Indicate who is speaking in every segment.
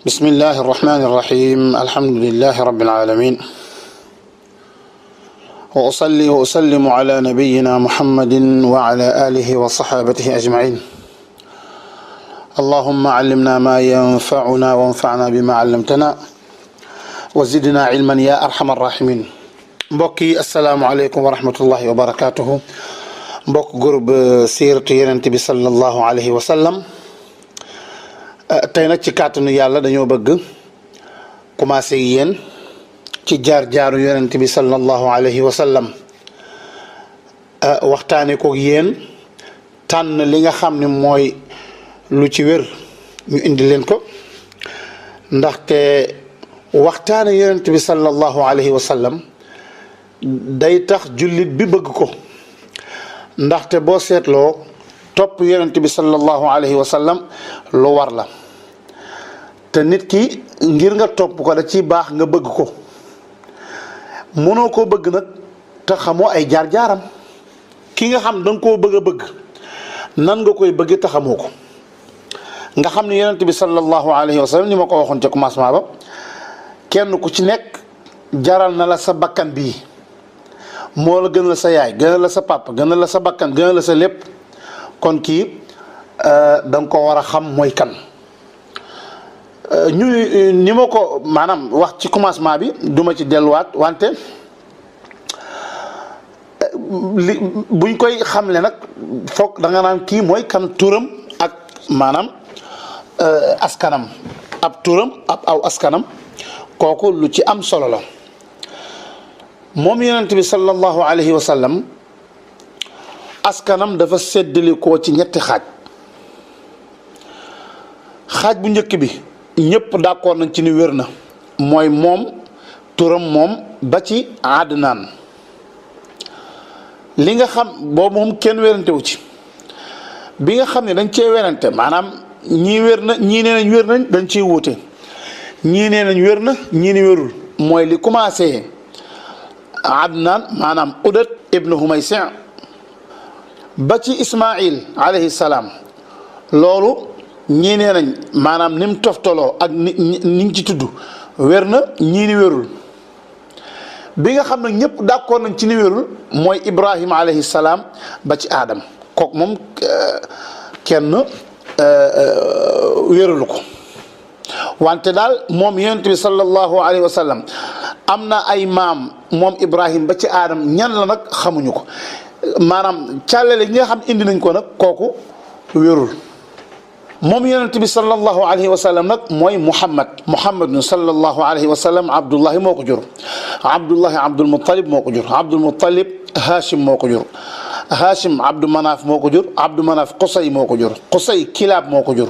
Speaker 1: بسم الله الرحمن الرحيم الحمد لله رب العالمين وأصلي وأسلم على نبينا محمد وعلى آله وصحابته أجمعين اللهم علمنا ما ينفعنا وانفعنا بما علمتنا وزدنا علما يا أرحم الراحمين mbokki asalaamaaleykum wa rahmatullahi wa barakaatuhu mbokk groupe siiratu Yonent bi sallallahu alayhi wa sallam tey nag ci kàttanu yàlla dañoo bëgg commencé yéen ci jaar-jaaru Yonent bi sallallahu alayhi wa sallam waxtaane ko yéen tànn li nga xam ne mooy lu ci wér ñu indi leen ko ndaxte waxtaane Yonent bi sallallahu alayhi wa sallam day tax jullit bi bëgg ko ndaxte boo seetloo topp Yonent bi sallallahu alayhi wa sallam lu war la te nit ki ngir nga topp ko da ci baax nga bëgg ko mënoo koo bëgg nag te xamoo ay jaar-jaaram ki nga xam danga koo bëgg a bëgg nan nga koy bëgg te xamoo ko nga xam ne Yonent bi sallallahu alayhi wa sallam ni ma ko waxoon ca commencement ba kenn ku ci nekk jaral na la sa bakkan bii moo la gën la sa yaay gën la sa papa gën la sa bakkan gën la sa lépp kon kii danga ko war a xam mooy kan ñu ni ma ko maanaam wax ci commencement bi duma ci delluwaat wante li buñ koy xamle nag foog da nga naan kii mooy kan turam ak maanaam askanam ab turam ab aw askanam kooku lu ci am solo la moom Yonent bi sallallahu alayhi wa sallam askanam dafa séddale koo ci ñetti xaaj bu njëkk bi ñëpp d'accord nañ ci ni wér na mooy moom turam moom ba ci Adnaan li nga xam boobu moom kenn wérantewu ci bi nga xam ne dañ cee wérante maanaam ñii wér na ñii nee nañ wér nañ dañ ciy wuute ñii nee nañ wér na ñii ni wérul mooy li commencé Adnaan maanaam Udat ibnu Humaysi ba ci Ismaïl alayhi salaam loolu ñii nee nañ maanaam ni mu toftaloo ak ni ci tudd wér na ñii ni wérul bi nga xam ne ñëpp d'accord nañ ci ni wérul mooy Ibrahima alayhi salaam ba ci Adam kooku moom kenn wérulu ko wante daal moom Yonent bi sallallahu alayhi wa sallam am na ay maam moom Ibrahim ba ci Adam ñan la nag xamuñu ko maanaam càllale gi nga xam indi nañ ko nag kooku wérul moom Yonent bi sallallahu alayhi wa sallam nag mooy Muhammadun sallallahu alayhi wa sallam Abdullahi moo ko jur Abdullahi Abdul Muttalib moo ko jur Abdul Muttalib Hashim moo ko jur Hashim Abdou Manaf moo ko jur Abdou Manaf Qusay moo ko jur Qusay Kilaab moo ko jur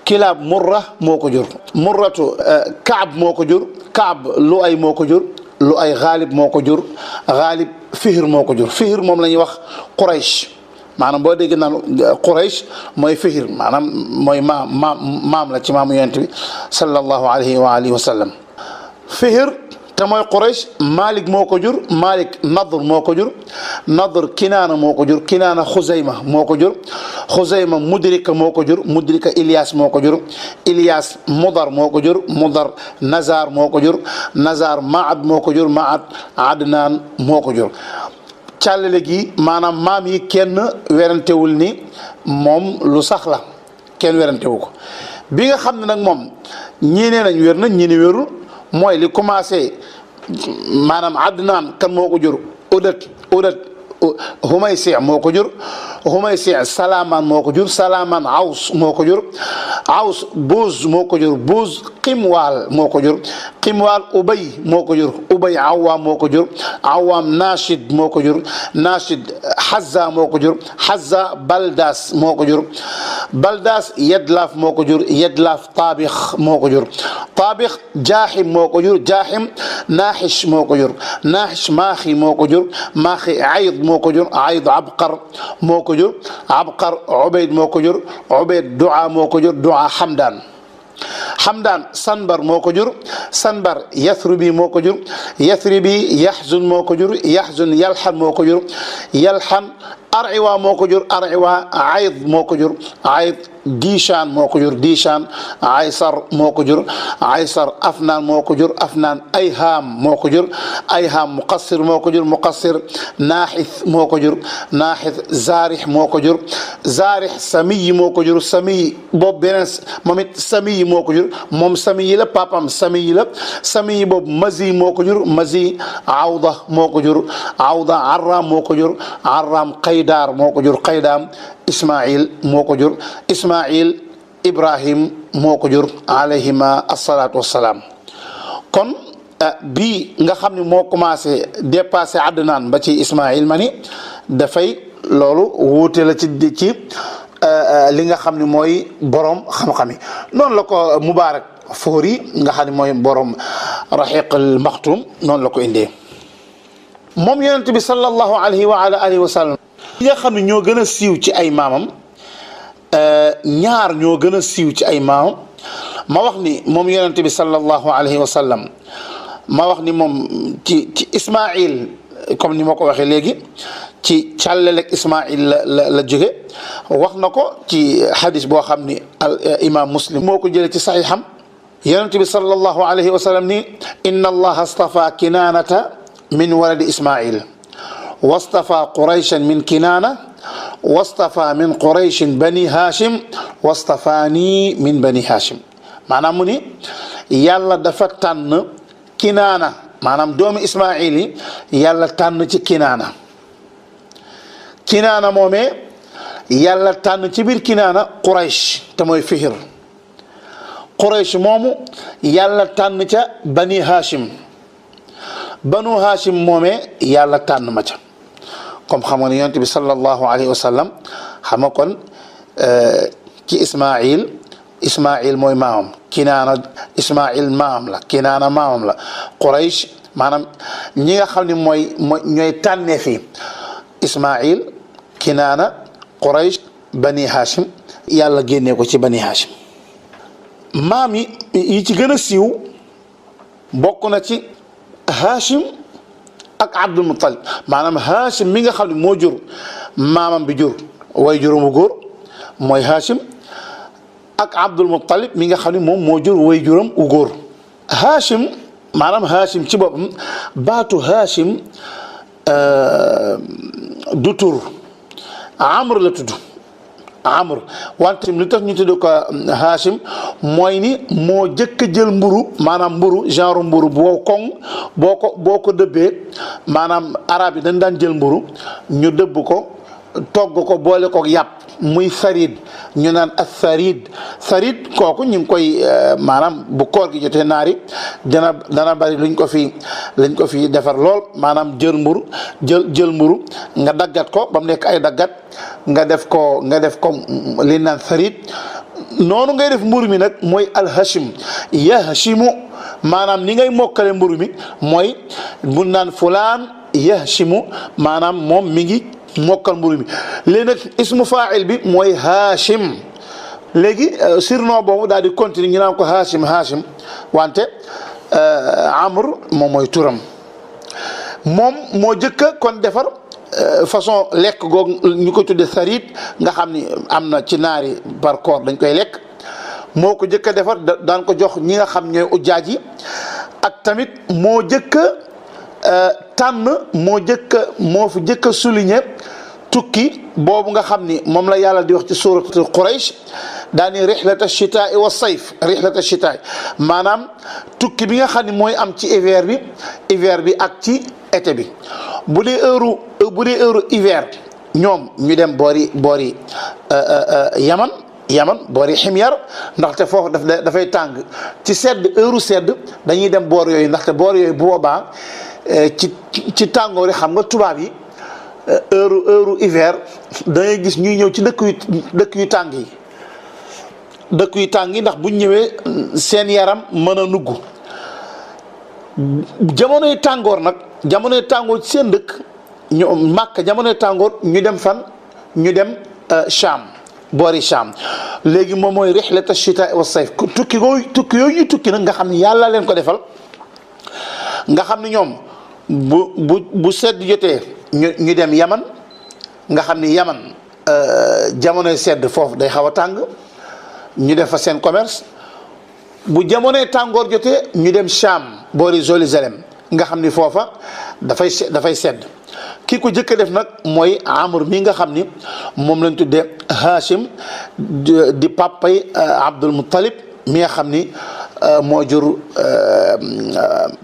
Speaker 1: Kilaab Murra moo ko jur Murratu Kaab moo ko jur Kaab Luay moo ko jur Luay Ghalib moo ko jur Ghalib Fihr moo ko jur Fihr moom la ñuy wax Quraysh maanaam boo dégg naan Quraysh mooy Fihr maanaam mooy maam la ci maamu Yonent bi sallallahu alayhi wa alihi wa sallam Fihr te mooy Quraysh Malik moo ko jur Malik Nadr moo ko jur Nadr Kinaana moo ko jur Kinaana Xuzayma moo ko jur Xuzayma Mudrika moo ko jur Mudrika Ilyas moo ko jur Ilyas Mudar moo ko jur Mudar Nazar moo ko jur Nazar Maad moo ko jur Maad Adnaan moo ko jur càllale gi maanaam maam yi kenn werantewul ni moom lu sax la kenn werantewu ko bi nga xam ne nag moom ñii nee nañ wér na ñii ni wérul mooy li commencé maanaam Adnaan kan moo ko jur Udat Humaysi moo ko jur Humaysi Salaamaan moo ko jur Salaamaan Aws moo ko jur Aws Buuz moo ko jur Buuz Qimwaal moo ko jur Qimwaal Ubay moo ko jur Ubay Awaam moo ko jur Awaam Naashid moo ko jur Naashid Hazza moo ko jur Hazza Baldaas moo ko jur Baldaas Yadlaaf moo ko jur Yadlaaf Taabix moo ko jur Taabix Jaaxim moo ko jur Jaaxim Naaxish moo ko jur Naaxish Maaxi moo ko jur Maaxi Ayd moo ko jur Ayd Abqar moo ko jur Abqar Ubayd moo ko jur Ubayd Duaa moo ko jur Duaa Hamdaan Hamdaan Sanbar moo ko jur Sanbar Yathribi moo ko jur Yathribi Yaxzun moo ko jur Yaxzun Yalxan moo ko jur Yalxan Ariwa moo ko jur Ariwa. Ayd moo ko jur Ayd. Dishaan moo ko jur Dishaan. Aysar moo ko jur Aysar. Afnaan moo ko jur Afnaan. Ayhaam moo ko jur Ayhaam. Muqassir moo ko jur Muqassir. Naaxis moo ko jur Naaxis. Zaarix moo ko jur Zaarix. Samiy moo ko jur Samiy boobu beneen moom it Samiy moo ko jur moom Samiy la papam Samiy la Samiy boobu Mazi moo ko jur Mazi. Awda moo ko jur Awda. Arram moo ko jur Arram. Qaydaar moo ko jur Qaydaam. Ismail moo ko jur Ismail. Ibrahim moo ko jur alayhima assalaatu wassalaam. kon bii nga xam ne moo commencé dépassé Adnaan ba ci Ismail ma ni dafay loolu wuute la ci li nga xam ne mooy borom xam-xam yi noonu la ko Mubaarak Foori nga xam ne mooy borom Rahiqul Maxtum noonu la ko indee moom yonent bi sallallahu alayhi wa ala alihi wa sallam. li nga xam ne ñoo gën a siiw ci ay maamam ñaar ñoo gën a siiw ci ay maamam ma wax ni moom yonent bi sallallahu alayhi wa sallam ma wax ni moom ci Ismail comme ni ma ko waxee léegi ci càllaleeg Ismail la jóge wax na ko ci xadis boo xam ni al imam Muslim moo ko jëlee ci saxiixam yonent bi sallallahu alayhi wa sallam ni inna allaha astafa kinaanata min waladi Ismail wastafa qurayshan min kinaana wastafa min qurayshin bani hashim wastafaani min bani hashim maanaam mu ni yàlla dafa tànn kinaana maanaam doomu Ismaayil yi yàlla tànn ci kinaana kinaana moomee yàlla tànn ci biir kinaana Quraysh te mooy Fihr Quraysh moomu yàlla tànn ca bani hashim banu hashim moomee yàlla tànn ma ca comme xam nga ne yonent bi sallallahu alayhi wa sallam xam nga kon ci Ismail mooy maamam kinaana Ismail maamam la kinaana maamam la Quraysh maanaam ñi nga xam ne mooy ñooy tànnee fii Ismail kinaana Quraysh bani hashim yàlla génnee ko ci bani hashim maam yi ci gën a siiw bokk na ci hashim ak Abdul Muttalib maanaam Hashim mi nga xam ne moo jur maamam bi jur way juróomu góor mooy Hashim ak Abdul Muttalib mi nga xam ne moom moo jur way juróom u góor Hashim maanaam Hashim ci boppam baatu Hashim du tur Amr la tudd Amr wante lu tax ñu tudd ko Hashim mooy ni moo jëkk a jël mburu maanaam mburu genre mburu boo koŋ boo ko dëbbee maanaam arab yi dañ daan jël mburu ñu dëbb ko togg ko boole ko yàpp muy sarid ñu naan as sarid kooku ñu ngi koy maanaam bu koor gi jotee naari dana bari luñ ko fi defar lool maanaam jël mburu nga daggat ko ba mu nekk ay daggat nga def ko li naan sarid noonu ngay def mburu mi nag mooy alhashim yahshimu maanaam ni ngay mokkale mburu mi mooy bu naan fulaan yahshimu maanaam moom mi ngi mokkal mburu mi léegi nag ismu fa'il bi mooy Hashim léegi surnom boobu daal di continuer ñu naan ko Hashim wante Amr moom mooy turam moom moo jëkka kon defar façon lekk googu ñu ko tudde sarid nga xam ni am na ci naari par corps dañ koy lekk moo ko jëkka defar daan ko jox ñi nga xam ñooy ujjaaj yi ak tamit moo jëkka tànn moo fi jëkka souligner tukki boobu nga xam ni moom la yàlla di wax ci suuratul Quraysh daani rihlata shitaa'i wa sayf rihlata shitaa'i maanaam tukki bi nga xam ne mooy am ci hiver bi ak ci été bi bu dee heure hiver ñoom ñu dem boori Yaman boori Himyar ndaxte foofu dafay tàng ci heure sedd dañuy dem boor yooyu ndaxte boor yooyu bu boobaa ci tàngoor yi xam nga tubaab yi heure hiver da ngay gis ñuy ñëw ci dëkk yu tàng yi ndax buñ ñëwee seen yaram mën a nugg jamonoy tàngoor ci seen dëkk ñu Makka jamonoy tàngoor ñu dem fan ñu dem Sham boori Sham léegi moom mooy rihlata shita wa sayf tukki yooyu ñu tukki nag nga xam ne yàlla leen ko defal nga xam ne ñoom bu sedd jotee ñu dem Yaman nga xam ni Yaman jamonoy sedd foofu day xaw a tàng ñu def fa seen commerce. bu jamonoy tàngoor jotee ñu dem Cham boori Jérusalem nga xam ni foofa dafay sedd ki ko jëkk a def nag mooy Amr mi nga xam ni moom lañ tuddee Hachim di papay Abdul Muttalib mi nga xam ni moo jur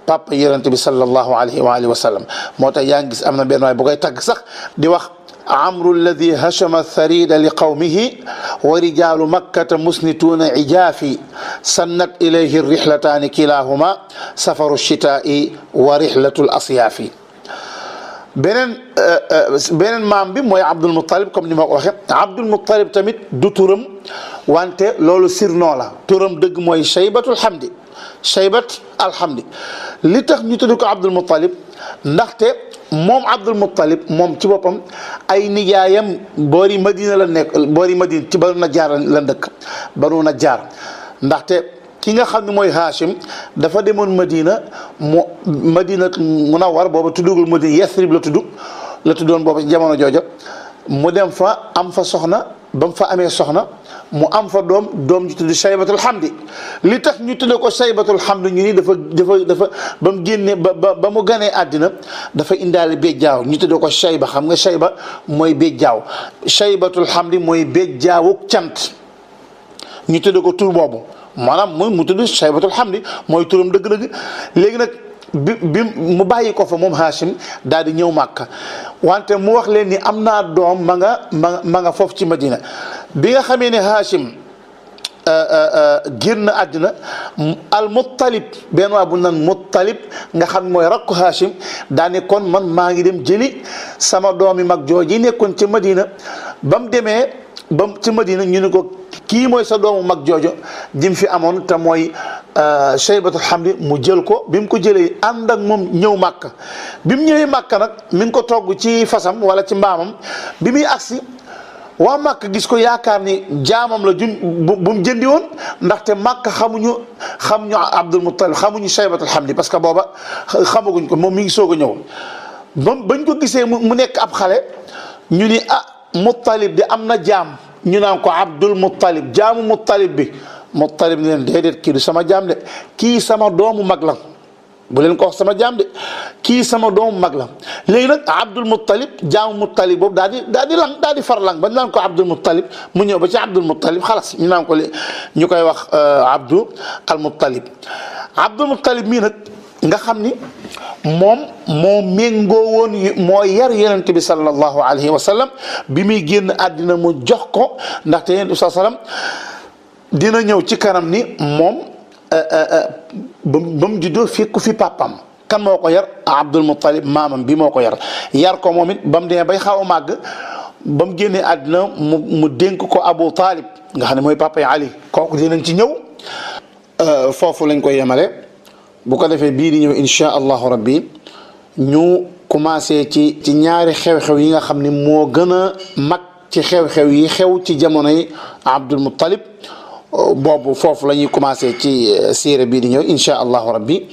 Speaker 1: papa yonent bi sallallahu alayhi wa alihi wa sallam moo tax yaa ngi gis am na benn waay bu koy tagg sax di wax amru alladi hachama tharida li qawmihi wa rijalu makkata musnituuna ijaafi sannat ilayhi rihlataani kilahuma safaru chitaai wa rihlatu l asyaafi beneen maam bi mooy Abdul Muttalib comme ni ma ko waxee Abdul Muttalib tamit du turam wante loolu sirnoo la turam dëgg mooy Shaybatul Hamdi Shaybat alhamdi li tax ñu tudd ko Abdul Muttalib ndaxte moom Abdul Muttalib moom ci boppam ay nijaayam boori Madina la nekk boori Madina ci Banu Najjaar la dëkk Banu Najjaar ndaxte ki nga xam ne mooy Hachim dafa demoon Madina Madina Munawwar booba tuddugul Madina Yasrib la tuddoon booba ci jamono jooja mu dem fa am fa soxna ba mu fa amee soxna mu am fa doom ji tudd Shaybatul Hamdi li tax ñu tudde ko Shaybatul Hamdi ñu ni dafa ba mu génnee ba mu ganee àddina dafa indaale béjjaaw ñu tudde ko Shayba xam nga Shayba mooy béjjaaw Shaybatul Hamdi mooy béjjaawuk cant ñu tudde ko tur boobu maanaam mu tudd Shaybatul Hamdi mooy turam dëgg-dëgg léegi nag bi mu bàyyi ko fa moom Hachim daal di ñëw Màkka wante mu wax leen ni am naa doom ma nga foofu ci Madina bi nga xamee ne Hachim génn àddina al Muttalib benn waa bu naan Muttalib nga xam mooy rakku Hachim daane kon man maa ngi dem jëli sama doomi mag jooji nekkoon ci Madina ba mu demee ba ci Madina ñu ne ko kii mooy sa doomu mag joojo jim fi amoon te mooy Shaybatul Hamdi mu jël ko bi mu ko jëlee ànd ak moom ñëw Màkka bi mu ñëwee Màkka nag mi ngi ko togg ci fasam wala ci mbaamam bi muy agsi waa Màkka gis ko yaakaar ni jaamam la bu mu jëndi woon ndaxte Màkka xamuñu Abdul Muttalib xamuñu Shaybatul Hamdi parce que booba xamaguñ ko moom mi ngi soog a ñëw bañ ko gisee mu nekk ab xale ñu ni Muttalib di am na jaam ñu naan ko Abdul Muttalib jaamu Muttalib bi Muttalib ne leen déedéet kii du sama jaam de kii sama doomu mag la bu leen ko wax sama jaam de kii sama doomu mag la léegi nag Abdul Muttalib jaamu Muttalib boobu daal di far lang ba ñu naan ko Abdul Muttalib mu ñëw ba ci Abdul Muttalib xalas ñu naan ko ñu koy wax Abdul al Muttalib Abdul Muttalib mii nag nga xam ni moom moo méngoo woon moo yar yonent bi sallallahu alayhi wa sallam bi muy génn àddina mu jox ko ndaxte yonent bi sallallahu alayhi wa sallam dina ñëw ci kanam ni moom ba mu juddoo fekku fi papam kan moo ko yar Abdul Muttalib maamam bi moo ko yar ko moom it ba mu demee bay xaw a màgg ba mu génnee àddina mu dénk ko Abu Talib nga xam ne mooy papa yi Ali kooku dinañ ci ñëw foofu lañ koy yemale bu ko defee bii di ñëw insha allahu rabbi ñu commencé ci ñaari xew-xew yi nga xam ni moo gën a mag ci xew-xew yi xew ci jamonoy Abdul Muttalib boobu foofu la ñuy commencé ci siira bii di ñëw insha allahu rabbi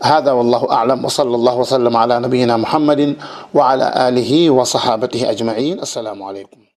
Speaker 1: hada wallahu a'lam wa sallallahu wa sallam ala nabiyyina muhammadin wa ala alihi wa sahabatihi ajma'in assalaamu alaykum